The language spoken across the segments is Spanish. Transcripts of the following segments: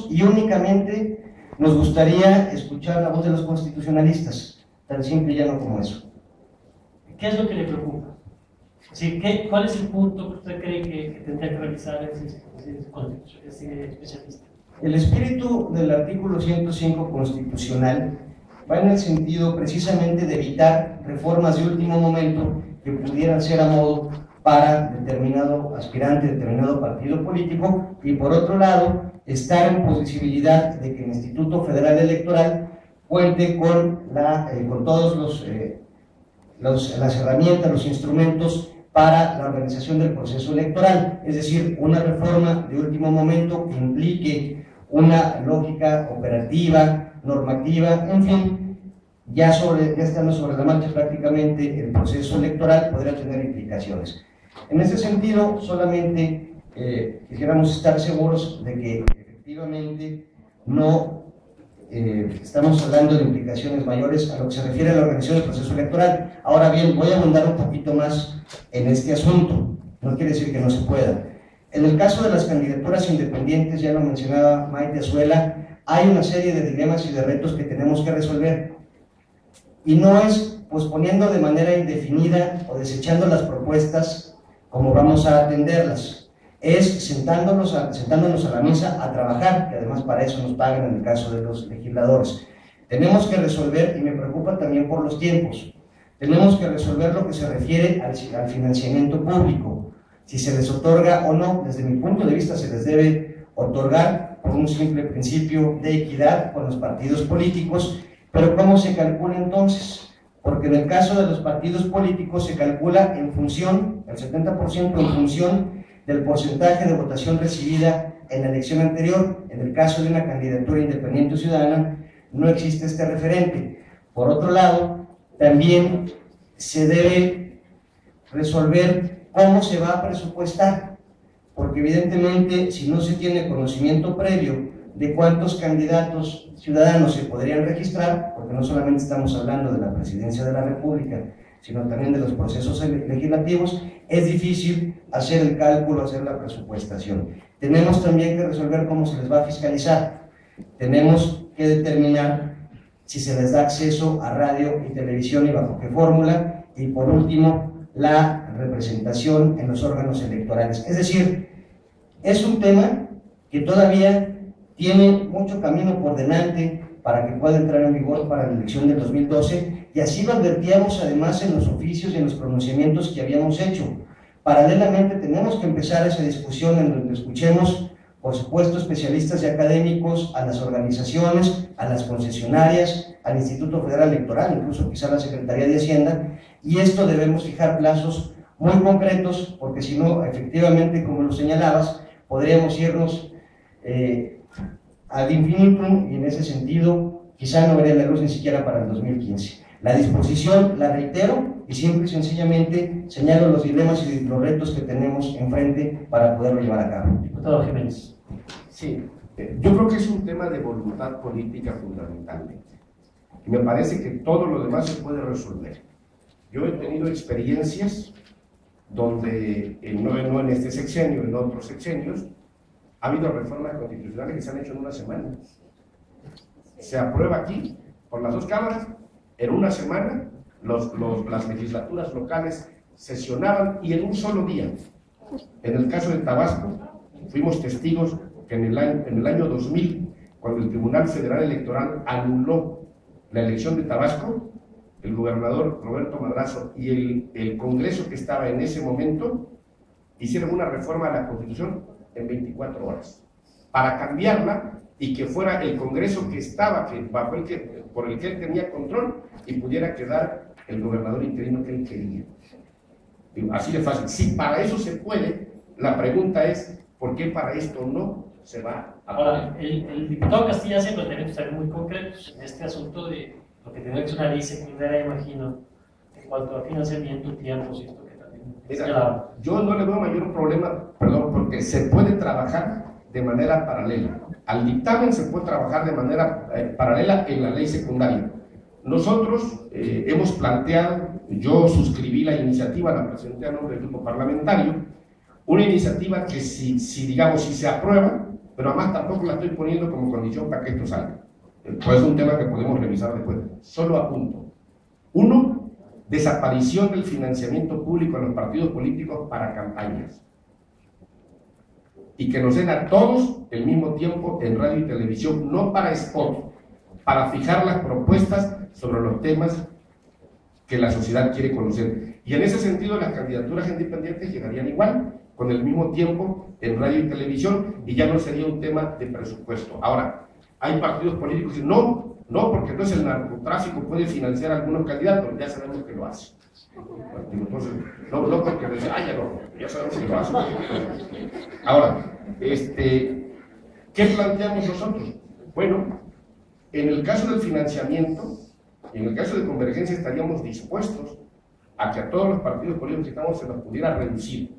y únicamente nos gustaría escuchar la voz de los constitucionalistas, tan simple y llano como eso. ¿Qué es lo que le preocupa? Sí, ¿cuál es el punto que usted cree que tendría que revisar ese especialista? El espíritu del artículo 105 constitucional va en el sentido precisamente de evitar reformas de último momento que pudieran ser a modo para determinado aspirante, determinado partido político, y por otro lado, estar en posibilidad de que el Instituto Federal Electoral cuente con todos las herramientas, los instrumentos para la organización del proceso electoral, es decir, una reforma de último momento que implique una lógica operativa, normativa, en fin, ya estando sobre la marcha prácticamente el proceso electoral podría tener implicaciones. En ese sentido, solamente quisiéramos estar seguros de que efectivamente no estamos hablando de implicaciones mayores a lo que se refiere a la organización del proceso electoral. Ahora bien, voy a abundar un poquito más en este asunto, no quiere decir que no se pueda. En el caso de las candidaturas independientes, ya lo mencionaba Maite Azuela, hay una serie de dilemas y de retos que tenemos que resolver, y no es posponiendo de manera indefinida o desechando las propuestas como vamos a atenderlas, es sentándonos a la mesa a trabajar, que además para eso nos pagan en el caso de los legisladores. Tenemos que resolver, y me preocupa también por los tiempos, tenemos que resolver lo que se refiere al financiamiento público, si se les otorga o no. Desde mi punto de vista se les debe otorgar por un simple principio de equidad con los partidos políticos, pero ¿cómo se calcula entonces? Porque en el caso de los partidos políticos se calcula en función, el 70% en función del porcentaje de votación recibida en la elección anterior. En el caso de una candidatura independiente o ciudadana no existe este referente. Por otro lado, también se debe resolver cómo se va a presupuestar, porque evidentemente si no se tiene conocimiento previo de cuántos candidatos ciudadanos se podrían registrar, porque no solamente estamos hablando de la presidencia de la República, sino también de los procesos legislativos, es difícil hacer el cálculo, hacer la presupuestación. Tenemos también que resolver cómo se les va a fiscalizar, tenemos que determinar si se les da acceso a radio y televisión y bajo qué fórmula, y por último, la representación en los órganos electorales. Es decir, es un tema que todavía tiene mucho camino por delante para que pueda entrar en vigor para la elección del 2012, y así lo advertíamos además en los oficios y en los pronunciamientos que habíamos hecho. Paralelamente tenemos que empezar esa discusión en donde escuchemos, por supuesto, especialistas y académicos, a las organizaciones, a las concesionarias, al Instituto Federal Electoral, incluso quizá a la Secretaría de Hacienda, y esto debemos fijar plazos muy concretos, porque si no, efectivamente, como lo señalabas, podríamos irnos ad infinitum, y en ese sentido quizá no vería la luz ni siquiera para el 2015. La disposición la reitero y simple y sencillamente señalo los dilemas y los retos que tenemos enfrente para poderlo llevar a cabo. Diputado Jiménez. Sí, yo creo que es un tema de voluntad política fundamentalmente, y me parece que todo lo demás se puede resolver. Yo he tenido experiencias donde, no en este sexenio, en otros sexenios, ha habido reformas constitucionales que se han hecho en una semana. Se aprueba aquí, por las dos cámaras, en una semana, las legislaturas locales sesionaban y en un solo día. En el caso de Tabasco, fuimos testigos que en el año 2000, cuando el Tribunal Federal Electoral anuló la elección de Tabasco, el gobernador Roberto Madrazo y el Congreso que estaba en ese momento hicieron una reforma a la Constitución en 24 horas, para cambiarla y que fuera el Congreso que estaba, por el que él tenía control, y pudiera quedar el gobernador interino que él quería. Así de fácil. Si para eso se puede, la pregunta es, ¿por qué para esto no se va a poder? Ahora, el diputado Castilla siempre tiene que ser muy concretos en este asunto de lo que tiene que ser una ley secundaria, imagino, en cuanto a financiamiento, tiempos y esto que también señalaba. Yo no le veo mayor problema, porque se puede trabajar de manera paralela. Al dictamen se puede trabajar de manera paralela en la ley secundaria. Nosotros hemos planteado, yo suscribí la iniciativa, la presenté a nombre del grupo parlamentario, una iniciativa que si se aprueba, pero además tampoco la estoy poniendo como condición para que esto salga. Pues es un tema que podemos revisar después. Solo apunto. Uno, desaparición del financiamiento público a los partidos políticos para campañas. Y que nos den a todos el mismo tiempo en radio y televisión, no para spot, para fijar las propuestas sobre los temas que la sociedad quiere conocer. Y en ese sentido las candidaturas independientes llegarían igual, con el mismo tiempo en radio y televisión, y ya no sería un tema de presupuesto. Ahora, hay partidos políticos que dicen, no, porque entonces el narcotráfico puede financiar a algunos candidatos, ya sabemos que lo hace. Entonces, no porque les dice, ya sabemos que lo hace. Ahora, ¿qué planteamos nosotros? Bueno, en el caso del financiamiento, en el caso de Convergencia estaríamos dispuestos a que a todos los partidos políticos que estamos se nos pudiera reducir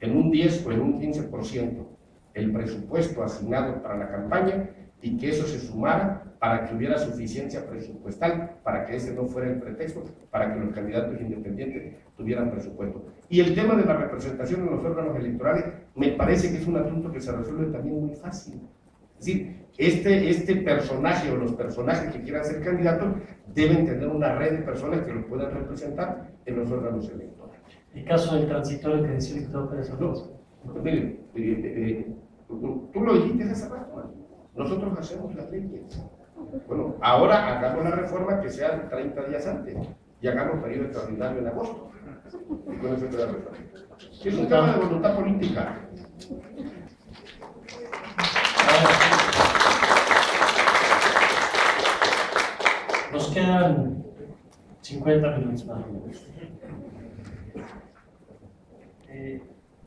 en un 10 o en un 15% el presupuesto asignado para la campaña y que eso se sumara para que hubiera suficiencia presupuestal, para que ese no fuera el pretexto, para que los candidatos independientes tuvieran presupuesto. Y el tema de la representación en los órganos electorales me parece que es un asunto que se resuelve también muy fácil. Es decir, este personaje o los personajes que quieran ser candidatos deben tener una red de personas que los puedan representar en los órganos electorales. El caso del transitorio que decía el diputado Pérez Alonso. Mire, tú lo dijiste hace rato, nosotros hacemos las leyes. Bueno, ahora hagamos la reforma que sea 30 días antes y hagamos periodo extraordinario en agosto. Y con eso queda resuelto. Es un tema de voluntad política. Nos quedan 50 minutos más o menos.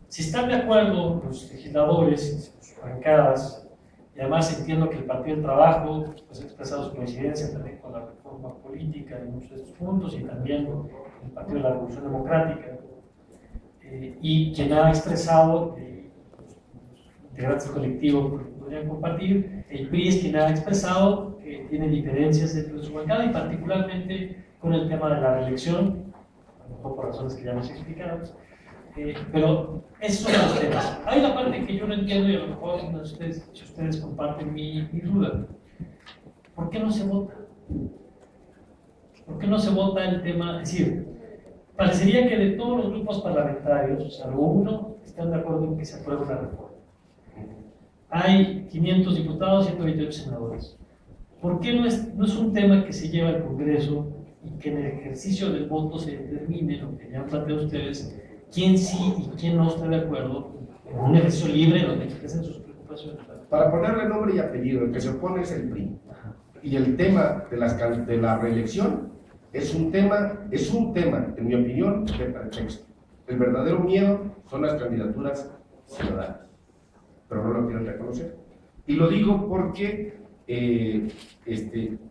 Si están de acuerdo los legisladores, sus bancadas, y además entiendo que el Partido del Trabajo pues, ha expresado su coincidencia también con la reforma política en muchos de estos puntos, y también el Partido de la Revolución Democrática, y quien ha expresado, integrantes del colectivo que podrían compartir, el PRI es quien ha expresado que tiene diferencias dentro de su bancada, y particularmente con el tema de la reelección, a lo mejor por razones que ya hemos explicado. Pero esos son los temas. Hay la parte que yo no entiendo, y a lo mejor si ustedes comparten mi duda. ¿Por qué no se vota? ¿Por qué no se vota el tema? Es decir, parecería que de todos los grupos parlamentarios, salvo uno, están de acuerdo en que se apruebe una reforma. Hay 500 diputados, 128 senadores. ¿Por qué no es un tema que se lleva al Congreso y que en el ejercicio del voto se determine lo que ya han planteado ustedes? ¿Quién sí y quién no está de acuerdo en un ejercicio libre donde expresen sus preocupaciones? Para ponerle nombre y apellido, el que se opone es el PRI. Y el tema de la reelección es un tema, en mi opinión, de pretexto. El verdadero miedo son las candidaturas ciudadanas, pero no lo quieren reconocer. Y lo digo porque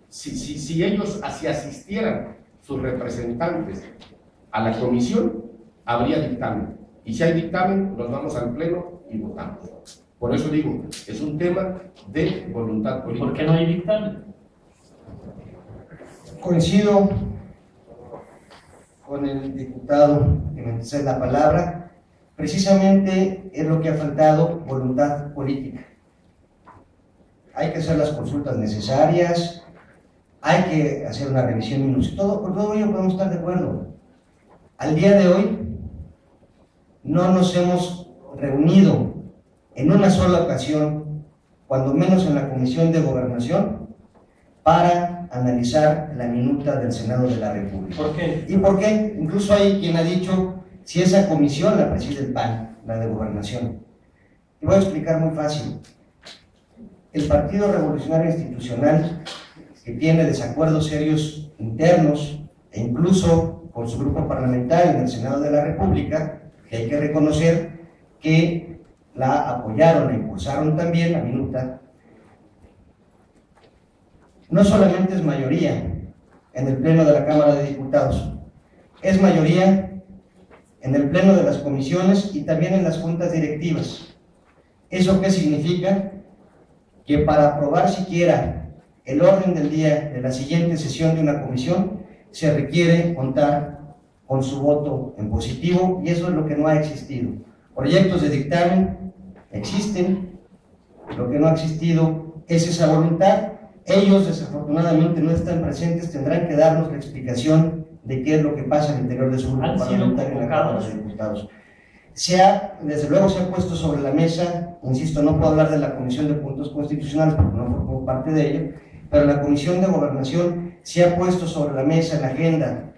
si ellos así asistieran sus representantes a la comisión, habría dictamen, y si hay dictamen nos vamos al pleno y votamos. Por eso digo, es un tema de voluntad política. ¿Por qué no hay dictamen? Coincido con el diputado que me antecede la palabra. Precisamente es lo que ha faltado, voluntad política. Hay que hacer las consultas necesarias, hay que hacer una revisión minuciosa, por todo ello podemos estar de acuerdo. Al día de hoy no nos hemos reunido en una sola ocasión, cuando menos en la Comisión de Gobernación, para analizar la minuta del Senado de la República. ¿Por qué? ¿Y por qué? Incluso hay quien ha dicho si esa comisión la preside el PAN, la de Gobernación. Y voy a explicar muy fácil. El Partido Revolucionario Institucional, que tiene desacuerdos serios internos e incluso con su grupo parlamentario en el Senado de la República, que hay que reconocer que la apoyaron e impulsaron también la minuta, no solamente es mayoría en el Pleno de la Cámara de Diputados, es mayoría en el Pleno de las comisiones y también en las juntas directivas. ¿Eso qué significa? Que para aprobar siquiera el orden del día de la siguiente sesión de una comisión se requiere contar con su voto en positivo, y eso es lo que no ha existido. Proyectos de dictamen existen, Lo que no ha existido es esa voluntad. Ellos desafortunadamente no están presentes, tendrán que darnos la explicación de qué es lo que pasa al interior de su grupo parlamentario en la Cámara de Diputados. Desde luego se ha puesto sobre la mesa, insisto, no puedo hablar de la Comisión de Puntos Constitucionales porque no formo parte de ella, pero la Comisión de Gobernación se ha puesto sobre la mesa en la agenda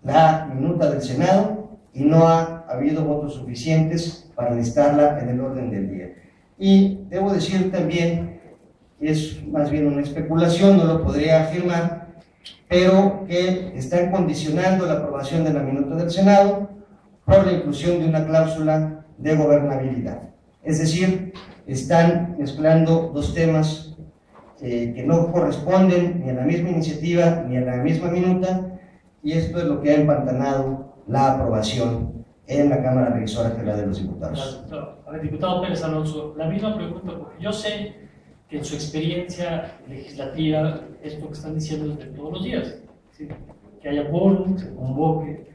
la minuta del Senado y no ha habido votos suficientes para listarla en el orden del día. Y debo decir también, es más bien una especulación, no lo podría afirmar, pero que están condicionando la aprobación de la minuta del Senado por la inclusión de una cláusula de gobernabilidad. Es decir, están mezclando dos temas que no corresponden ni a la misma iniciativa ni a la misma minuta, y esto es lo que ha empantanado la aprobación en la Cámara Revisora Federal de los Diputados. A ver, diputado Pérez Alonso, la misma pregunta, porque yo sé que en su experiencia legislativa esto que están diciendo es de todos los días, ¿sí? Que haya quórum, se convoque.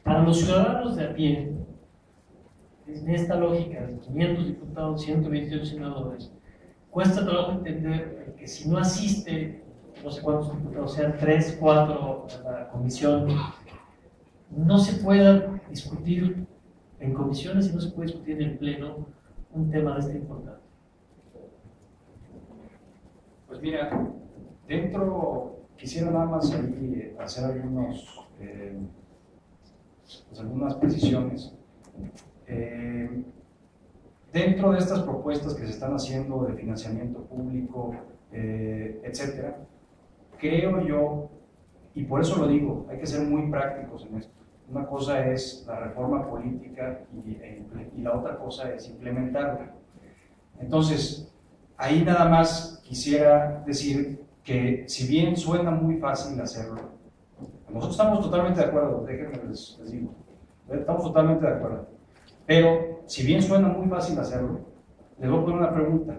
Para los ciudadanos de a pie, en esta lógica de 500 diputados, 128 senadores, cuesta trabajo entender que si no asiste, no sé cuántos diputados, sean 3, 4 a la comisión, no se pueda discutir en comisiones y no se puede discutir en el pleno un tema de esta importancia. Pues mira, quisiera nada más ahí hacer algunas precisiones. Dentro de estas propuestas que se están haciendo de financiamiento público, etcétera, creo yo, y por eso lo digo, hay que ser muy prácticos en esto. Una cosa es la reforma política y la otra cosa es implementarla. Entonces, ahí nada más quisiera decir que si bien suena muy fácil hacerlo, nosotros estamos totalmente de acuerdo, déjenme les digo, estamos totalmente de acuerdo, pero si bien suena muy fácil hacerlo, les voy a poner una pregunta.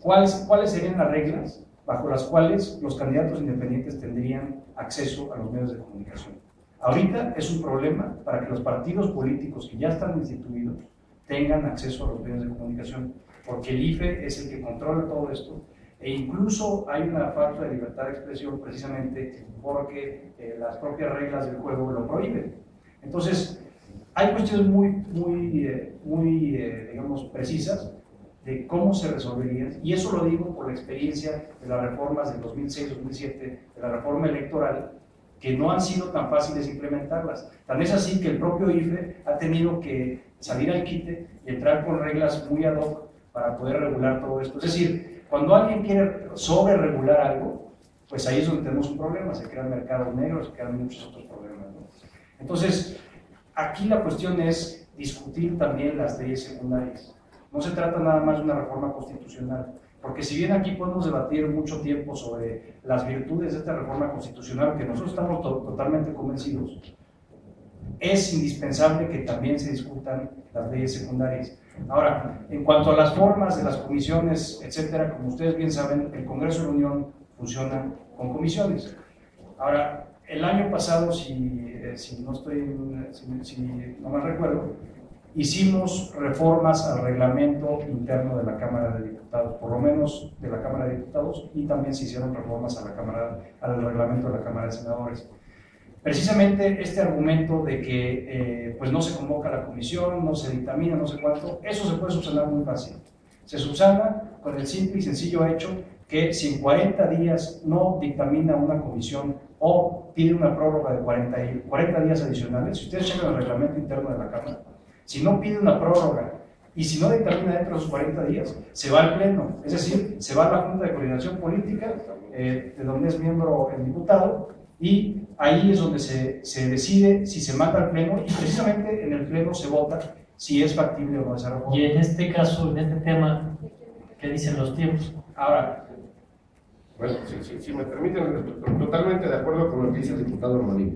¿Cuáles serían las reglas bajo las cuales los candidatos independientes tendrían acceso a los medios de comunicación? Ahorita es un problema para que los partidos políticos que ya están instituidos tengan acceso a los medios de comunicación, porque el IFE es el que controla todo esto, e incluso hay una falta de libertad de expresión precisamente porque las propias reglas del juego lo prohíben. Entonces, hay cuestiones muy digamos, precisas de cómo se resolverían, y eso lo digo por la experiencia de las reformas del 2006-2007, de la reforma electoral, que no han sido tan fáciles implementarlas. Tan es así que el propio IFE ha tenido que salir al quite y entrar con reglas muy ad hoc para poder regular todo esto. Es decir, cuando alguien quiere sobre-regular algo, pues ahí es donde tenemos un problema, se crean mercados negros, se crean muchos otros problemas, ¿no? Entonces, aquí la cuestión es discutir también las leyes secundarias. No se trata nada más de una reforma constitucional, porque si bien aquí podemos debatir mucho tiempo sobre las virtudes de esta reforma constitucional, que nosotros estamos totalmente convencidos, es indispensable que también se discutan las leyes secundarias. Ahora, en cuanto a las formas de las comisiones, etcétera, como ustedes bien saben, el Congreso de la Unión funciona con comisiones. Ahora, el año pasado, si no mal recuerdo, hicimos reformas al reglamento interno de la Cámara de Diputados, por lo menos de la Cámara de Diputados, y también se hicieron reformas al reglamento de la Cámara de Senadores. Precisamente este argumento de que pues no se convoca a la comisión, no se dictamina, no sé cuánto, eso se puede subsanar muy fácil. Se subsana con el simple y sencillo hecho que si en 40 días no dictamina una comisión o pide una prórroga de 40 días adicionales, si ustedes checan el reglamento interno de la Cámara, si no pide una prórroga y si no dictamina dentro de esos 40 días, se va al Pleno, es decir, se va a la Junta de Coordinación Política, de donde es miembro el diputado, y ahí es donde se decide si se manda al Pleno, y precisamente en el Pleno se vota si es factible o no esa reforma. Y en este caso, en este tema, ¿qué dicen los tiempos? Ahora, bueno, si me permiten, totalmente de acuerdo con lo que dice el diputado Romanini.